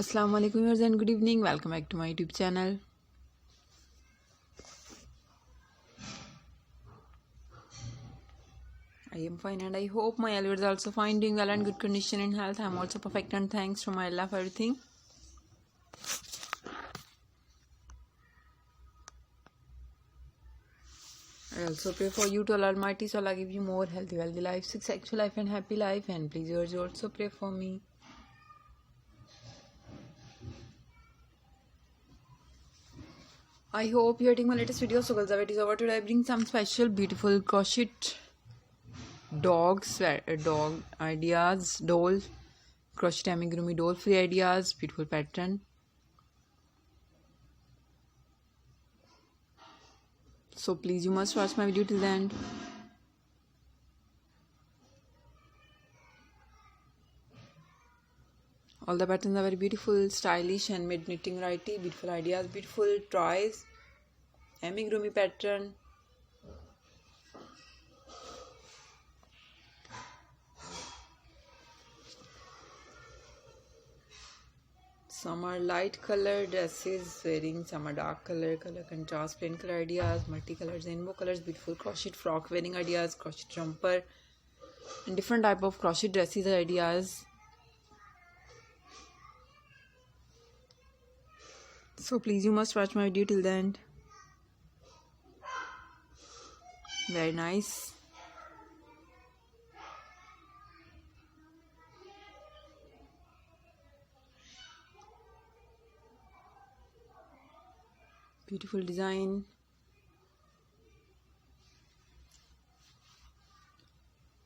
Assalamu alaikum viewers and good evening. Welcome back to my YouTube channel. I am fine and I hope my viewers are also fine, doing well and good condition and health. I am also perfect and thanks to my Allah for everything. I also pray for you to Allah Almighty, so Allah give you more healthy, wealthy life, successful life and happy life. And please viewers also pray for me. I hope you are taking my latest video. So girls, it is over. Today I bring some special beautiful crochet dog ideas, doll, crochet amigurumi doll free ideas, beautiful pattern. So please you must watch my video till the end. All the patterns are very beautiful, stylish and made knitting variety, beautiful ideas, beautiful toys, amigurumi pattern. Some are light color dresses wearing, some are dark color contrast, plain color ideas, multicolors, rainbow colors, beautiful crochet frock wearing ideas, crochet jumper, and different type of crochet dresses ideas. So please you must watch my video till the end. Very nice. Beautiful design.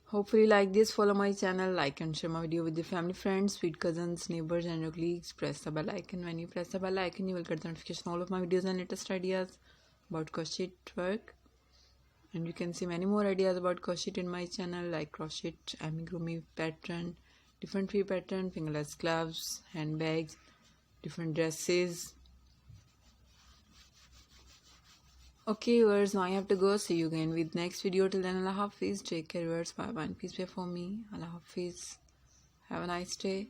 Hopefully like this. Follow my channel, like and share my video with your family, friends, sweet cousins, neighbors and your colleagues. Press the bell icon. When you press the bell icon, you will get the notification all of my videos and latest ideas about crochet work. And you can see many more ideas about crochet in my channel, like crochet amigurumi pattern, different free pattern, fingerless gloves, handbags, different dresses. Okay viewers, now I have to go. See you again with next video. Till then, Allah Hafiz. Take care viewers. Bye bye and peace be for me. Allah Hafiz. Have a nice day.